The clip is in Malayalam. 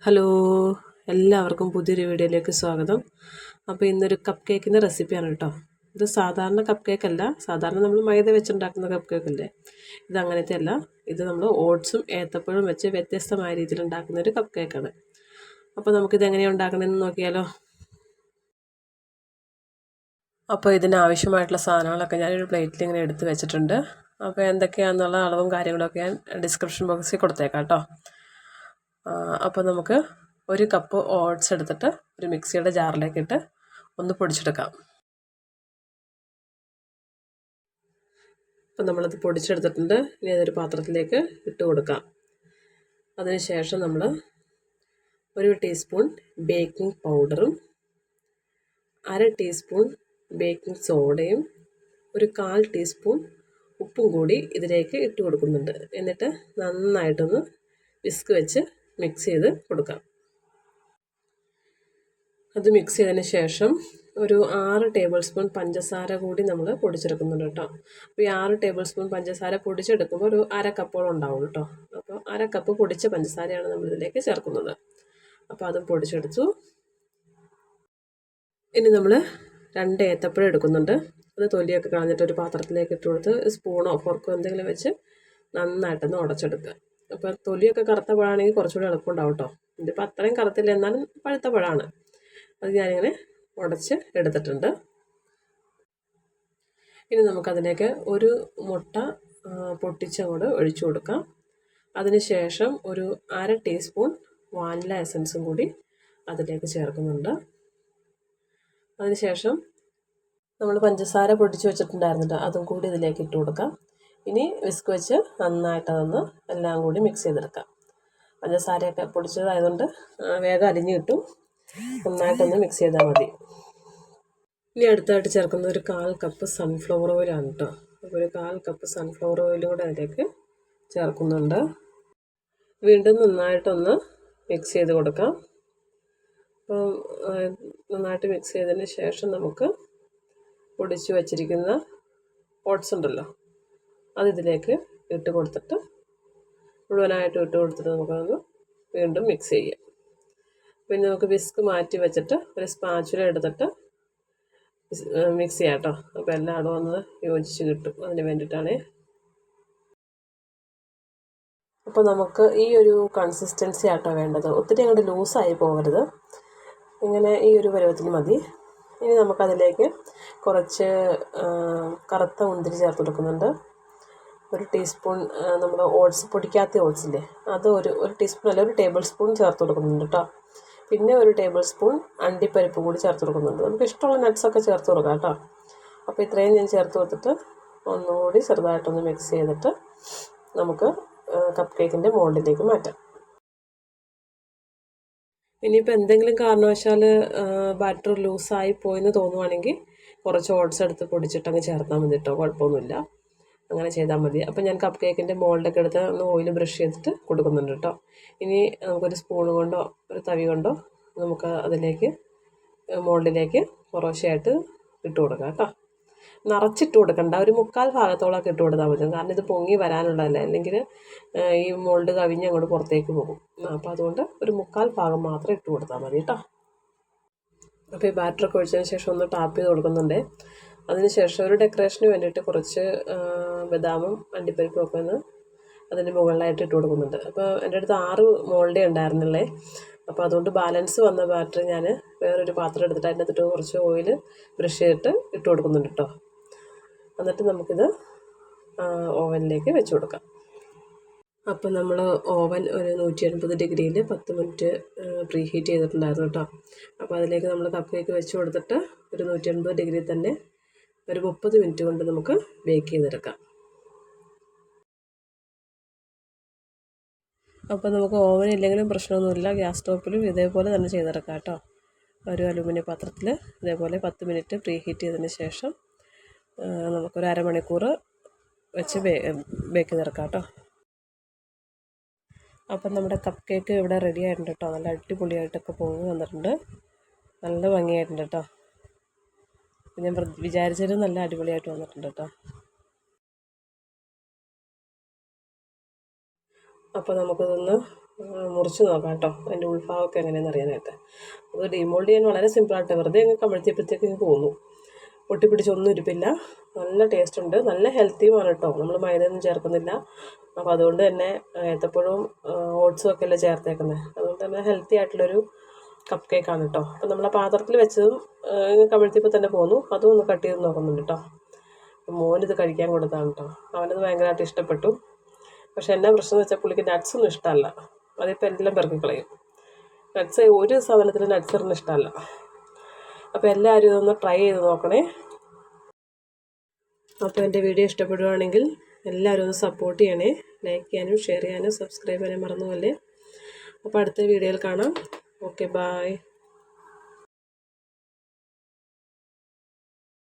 ഹലോ, എല്ലാവർക്കും പുതിയൊരു വീഡിയോയിലേക്ക് സ്വാഗതം. അപ്പോൾ ഇന്നൊരു കപ്പ് കേക്കിൻ്റെ റെസിപ്പിയാണ് കേട്ടോ. ഇത് സാധാരണ കപ്പ് കേക്കല്ല, സാധാരണ നമ്മൾ മൈദ വെച്ചുണ്ടാക്കുന്ന കപ്പ് കേക്കല്ലേ, ഇത് അങ്ങനത്തെ അല്ല. ഇത് നമ്മൾ ഓട്സും ഏത്തപ്പഴവും വെച്ച് വ്യത്യസ്തമായ രീതിയിൽ ഉണ്ടാക്കുന്ന ഒരു കപ്പ് കേക്കാണ്. അപ്പോൾ നമുക്കിത് എങ്ങനെയാണ് ഉണ്ടാക്കണമെന്ന് നോക്കിയാലോ. അപ്പോൾ ഇതിനാവശ്യമായിട്ടുള്ള സാധനങ്ങളൊക്കെ ഞാനൊരു പ്ലേറ്റിൽ ഇങ്ങനെ എടുത്ത് വെച്ചിട്ടുണ്ട്. അപ്പോൾ എന്തൊക്കെയാണെന്നുള്ള അളവും കാര്യങ്ങളൊക്കെ ഞാൻ ഡിസ്ക്രിപ്ഷൻ ബോക്സിൽ കൊടുത്തേക്കാം കേട്ടോ. അപ്പോൾ നമുക്ക് ഒരു കപ്പ് ഓട്സ് എടുത്തിട്ട് ഒരു മിക്സിയുടെ ജാറിലേക്ക് ഇട്ട് ഒന്ന് പൊടിച്ചെടുക്കാം. അപ്പോൾ നമ്മളത് പൊടിച്ചെടുത്തിട്ടുണ്ട്. ഇനി അതൊരു പാത്രത്തിലേക്ക് ഇട്ട് കൊടുക്കാം. അതിനുശേഷം നമ്മൾ ഒരു ടീസ്പൂൺ ബേക്കിംഗ് പൗഡറും 1/2 ടീസ്പൂൺ ബേക്കിംഗ് സോഡയും ഒരു 1/4 ടീസ്പൂൺ ഉപ്പും കൂടി ഇതിലേക്ക് ഇട്ട് കൊടുക്കുന്നുണ്ട്. എന്നിട്ട് നന്നായിട്ടൊന്ന് വിസ്ക് വെച്ച് മിക്സ് ചെയ്ത് കൊടുക്കാം. അത് മിക്സ് ചെയ്തതിന് ശേഷം ഒരു 6 ടേബിൾ സ്പൂൺ പഞ്ചസാര കൂടി നമ്മൾ പൊടിച്ചെടുക്കുന്നുണ്ട് കേട്ടോ. അപ്പോൾ ഈ 6 ടേബിൾ സ്പൂൺ പഞ്ചസാര പൊടിച്ചെടുക്കുമ്പോൾ ഒരു 1/2 കപ്പോളം ഉണ്ടാവും കേട്ടോ. അപ്പോൾ 1/2 കപ്പ് പൊടിച്ച പഞ്ചസാരയാണ് നമ്മളിതിലേക്ക് ചേർക്കുന്നത്. അപ്പോൾ അതും പൊടിച്ചെടുത്തു. ഇനി നമ്മൾ 2 ഏത്തപ്പഴം എടുക്കുന്നുണ്ട്. അത് തൊലിയൊക്കെ കളഞ്ഞിട്ട് ഒരു പാത്രത്തിലേക്ക് ഇട്ട് കൊടുത്ത് സ്പൂണോ ഫോർക്കോ എന്തെങ്കിലും വെച്ച് നന്നായിട്ടൊന്ന് ഉടച്ചെടുക്കുക. അപ്പോൾ തൊലിയൊക്കെ കറുത്ത പഴമാണെങ്കിൽ കുറച്ചുകൂടി എളുപ്പമുണ്ടാവും കേട്ടോ. ഇതിപ്പോൾ അത്രയും കറുത്തില്ല, എന്നാലും പഴുത്ത പഴമാണ്. അത് ഞാനിങ്ങനെ ഉടച്ച് എടുത്തിട്ടുണ്ട്. ഇനി നമുക്കതിലേക്ക് ഒരു മുട്ട പൊട്ടിച്ചങ്ങോട്ട് ഒഴിച്ചു കൊടുക്കാം. അതിനുശേഷം ഒരു 1/2 ടീസ്പൂൺ വാനില എസൻസും കൂടി അതിലേക്ക് ചേർക്കുന്നുണ്ട്. അതിനുശേഷം നമ്മൾ പഞ്ചസാര പൊടിച്ച് വെച്ചിട്ടുണ്ടായിരുന്നില്ല, അതും കൂടി ഇതിലേക്ക് ഇട്ട് കൊടുക്കാം. ഇനി വിസ്ക് വെച്ച് നന്നായിട്ടതൊന്ന് എല്ലാം കൂടി മിക്സ് ചെയ്തെടുക്കാം. പഞ്ചസാരയൊക്കെ പൊടിച്ചതായതുകൊണ്ട് വേഗം അലിഞ്ഞ് കിട്ടും. നന്നായിട്ടൊന്ന് മിക്സ് ചെയ്താൽ മതി. ഇനി അടുത്തായിട്ട് ചേർക്കുന്നത് ഒരു 1/4 കപ്പ് സൺഫ്ലവർ ഓയിലാണ് കേട്ടോ. അപ്പോൾ ഒരു 1/4 കപ്പ് സൺഫ്ലവർ ഓയിലും കൂടെ അതിലേക്ക് ചേർക്കുന്നുണ്ട്. വീണ്ടും നന്നായിട്ടൊന്ന് മിക്സ് ചെയ്ത് കൊടുക്കാം. അപ്പം നന്നായിട്ട് മിക്സ് ചെയ്തതിന് ശേഷം നമുക്ക് പൊടിച്ച് വച്ചിരിക്കുന്ന ഓട്സ് ഉണ്ടല്ലോ, അതിതിലേക്ക് ഇട്ട് കൊടുത്തിട്ട് മുഴുവനായിട്ട് ഇട്ട് കൊടുത്തിട്ട് നമുക്കതൊന്ന് വീണ്ടും മിക്സ് ചെയ്യാം. പിന്നെ നമുക്ക് വിസ്ക് മാറ്റി വെച്ചിട്ട് ഒരു സ്പാച്ചുല എടുത്തിട്ട് മിക്സ് ചെയ്യാം കേട്ടോ. അപ്പോൾ എല്ലായിടും ഒന്ന് യോജിച്ച് കിട്ടും, അതിന് വേണ്ടിയിട്ടാണ്. അപ്പോൾ നമുക്ക് ഈ ഒരു കൺസിസ്റ്റൻസി ആട്ടോ വേണ്ടത്. ഒത്തിരി അങ്ങോട്ട് ലൂസായി പോകരുത്, ഇങ്ങനെ ഈ ഒരു പരുവത്തിന് മതി. ഇനി നമുക്കതിലേക്ക് കുറച്ച് കറുത്ത മുന്തിരി ചേർത്ത് കൊടുക്കുന്നുണ്ട്. ഒരു ടീസ്പൂൺ നമ്മൾ ഓട്സ് പൊടിക്കാത്ത ഓട്സ് ഇല്ലേ, അത് ഒരു ടീസ്പൂൺ അല്ല, ഒരു ടേബിൾ സ്പൂൺ ചേർത്ത് കൊടുക്കുന്നുണ്ട് കേട്ടോ. പിന്നെ ഒരു ടേബിൾ സ്പൂൺ അണ്ടിപ്പരിപ്പ് കൂടി ചേർത്ത് കൊടുക്കുന്നുണ്ട്. നമുക്ക് ഇഷ്ടമുള്ള നട്ട്സൊക്കെ ചേർത്ത് കൊടുക്കാം കേട്ടോ. അപ്പോൾ ഇത്രയും ഞാൻ ചേർത്ത് കൊടുത്തിട്ട് ഒന്നുകൂടി ചെറുതായിട്ടൊന്ന് മിക്സ് ചെയ്തിട്ട് നമുക്ക് കപ്പ് കേക്കിൻ്റെ മോൾഡിലേക്ക് മാറ്റാം. ഇനിയിപ്പോൾ എന്തെങ്കിലും കാരണവശാൽ ബാറ്റർ ലൂസായി പോയെന്ന് തോന്നുവാണെങ്കിൽ കുറച്ച് ഓട്സ് എടുത്ത് പൊടിച്ചിട്ടങ്ങ് ചേർത്താൽ മതി കേട്ടോ, കുഴപ്പമൊന്നുമില്ല. അങ്ങനെ ചെയ്താൽ മതി. അപ്പോൾ ഞാൻ കപ്പ് കേക്കിൻ്റെ മോൾഡൊക്കെ എടുത്ത് ഒന്ന് ഓയിൽ ബ്രഷ് ചെയ്തിട്ട് കൊടുക്കുന്നുണ്ട് കേട്ടോ. ഇനി നമുക്കൊരു സ്പൂൺ കൊണ്ടോ ഒരു തവി കൊണ്ടോ നമുക്ക് അതിലേക്ക് മോൾഡിലേക്ക് കുറേശ്ശെയായിട്ട് ഇട്ട് കൊടുക്കാം കേട്ടോ. നിറച്ചിട്ട് കൊടുക്കണ്ട, ഒരു 1/4 ഭാഗത്തോളമൊക്കെ ഇട്ട് കൊടുത്താൽ മതി. കാരണം ഇത് പൊങ്ങി വരാനുള്ളതല്ലേ, അല്ലെങ്കിൽ ഈ മോൾഡ് കവിഞ്ഞ് അങ്ങോട്ട് പുറത്തേക്ക് പോകും. അപ്പോൾ അതുകൊണ്ട് ഒരു 1/4 ഭാഗം മാത്രം ഇട്ട് കൊടുത്താൽ മതി കേട്ടോ. അപ്പോൾ ഈ ബാറ്ററൊക്കെ ഒഴിച്ചതിന് ശേഷം ഒന്ന് ടാപ്പ് ചെയ്ത് കൊടുക്കുന്നുണ്ട്. അതിനുശേഷം ഒരു ഡെക്കറേഷന് വേണ്ടിയിട്ട് കുറച്ച് ബദാമും അണ്ടിപ്പരിപ്പും ഒക്കെ ഒന്ന് അതിന് മുകളിലായിട്ട് ഇട്ട് കൊടുക്കുന്നുണ്ട്. അപ്പോൾ എൻ്റെ അടുത്ത് 6 മോൾഡേ ഉണ്ടായിരുന്നുള്ളേ. അപ്പോൾ അതുകൊണ്ട് ബാലൻസ് വന്ന ബാറ്റർ ഞാൻ വേറൊരു പാത്രം എടുത്തിട്ട് അതിൻ്റെ അകത്തിട്ട് കുറച്ച് ഓയിൽ ബ്രഷ് ചെയ്തിട്ട് ഇട്ട് കൊടുക്കുന്നുണ്ട് കേട്ടോ. എന്നിട്ട് നമുക്കിത് ഓവനിലേക്ക് വെച്ച് കൊടുക്കാം. അപ്പോൾ നമ്മൾ ഓവൻ ഒരു 180 ഡിഗ്രിയിൽ 10 മിനിറ്റ് പ്രീ ഹീറ്റ് ചെയ്തിട്ടുണ്ടായിരുന്നു കേട്ടോ. അപ്പോൾ അതിലേക്ക് നമ്മൾ കപ്പ് കേക്ക് വെച്ച് കൊടുത്തിട്ട് ഒരു 180 ഡിഗ്രി തന്നെ ഒരു 30 മിനിറ്റ് കൊണ്ട് നമുക്ക് ബേക്ക് ചെയ്തെടുക്കാം. അപ്പോൾ നമുക്ക് ഓവൻ ഇല്ലെങ്കിലും പ്രശ്നമൊന്നുമില്ല, ഗ്യാസ് സ്റ്റോപ്പിലും ഇതേപോലെ തന്നെ ചെയ്തെടുക്കാം കേട്ടോ. ഒരു അലുമിനിയം പാത്രത്തിൽ ഇതേപോലെ 10 മിനിറ്റ് പ്രീ ഹീറ്റ് ചെയ്തതിന് ശേഷം നമുക്കൊരു അരമണിക്കൂർ വെച്ച് ബേക്ക് ചെയ്തെടുക്കാം കേട്ടോ. അപ്പം നമ്മുടെ കപ്പ് കേക്ക് ഇവിടെ റെഡി ആയിട്ടുണ്ട് കേട്ടോ. നല്ല അടിപൊളിയായിട്ടൊക്കെ പൊങ്ങി വന്നിട്ടുണ്ട്, നല്ല ഭംഗിയായിട്ടുണ്ട് കേട്ടോ. ഞാൻ വിചാരിച്ചതിലും നല്ല അടിപൊളിയായിട്ട് വന്നിട്ടുണ്ട് കേട്ടോ. അപ്പോൾ നമുക്കിതൊന്ന് മുറിച്ച് നോക്കാം കേട്ടോ, അതിൻ്റെ ഉൾഭാഗമൊക്കെ എങ്ങനെയാണെന്ന് അറിയാനായിട്ട്. അത് ഡിമോൾഡ് ചെയ്യാൻ വളരെ സിമ്പിളായിട്ട്, വെറുതെ അങ്ങ് കമഴ്ത്തിയപ്പോഴത്തേക്ക് തോന്നും. ഒട്ടിപ്പിടിച്ചൊന്നും ഇരിപ്പില്ല, നല്ല ടേസ്റ്റ് ഉണ്ട്, നല്ല ഹെൽത്തിയുമാണ് കേട്ടോ. നമ്മൾ മൈദയൊന്നും ചേർക്കുന്നില്ല. അപ്പോൾ അതുകൊണ്ട് തന്നെ ഏത്തപ്പഴവും ഓട്സും ഒക്കെ അല്ലേ ചേർത്തേക്കുന്നത്, അതുകൊണ്ട് തന്നെ ഹെൽത്തി ആയിട്ടുള്ളൊരു കപ്പ് കേക്കാണ് കേട്ടോ. അപ്പോൾ നമ്മളെ പാത്രത്തിൽ വെച്ചതും കമഴ്ത്തിയപ്പോൾ തന്നെ പോന്നു. അതും ഒന്ന് കട്ട് ചെയ്ത് നോക്കുന്നുണ്ട് കേട്ടോ. മോനിത് കഴിക്കാൻ കൊടുത്താണ് കേട്ടോ, അവനത് ഭയങ്കരമായിട്ട് ഇഷ്ടപ്പെട്ടു. പക്ഷേ എന്നാ പ്രശ്നം എന്ന് വെച്ചാൽ പുള്ളിക്ക് നട്ട്സൊന്നും ഇഷ്ടമല്ല. അതിപ്പോൾ എല്ലാം പെറുക്കി കളയും. നട്ട്സ്, ഒരു സാധനത്തിൽ നട്ട്സ് ഇടുന്ന ഇഷ്ടമല്ല. അപ്പോൾ എല്ലാവരും ഇതൊന്ന് ട്രൈ ചെയ്ത് നോക്കണേ. അപ്പോൾ എൻ്റെ വീഡിയോ ഇഷ്ടപ്പെടുകയാണെങ്കിൽ എല്ലാവരും ഒന്ന് സപ്പോർട്ട് ചെയ്യണേ. ലൈക്ക് ചെയ്യാനും ഷെയർ ചെയ്യാനും സബ്സ്ക്രൈബ് ചെയ്യാനും മറന്നു പോലെ. അപ്പോൾ അടുത്ത വീഡിയോയിൽ കാണാം. Okay, bye.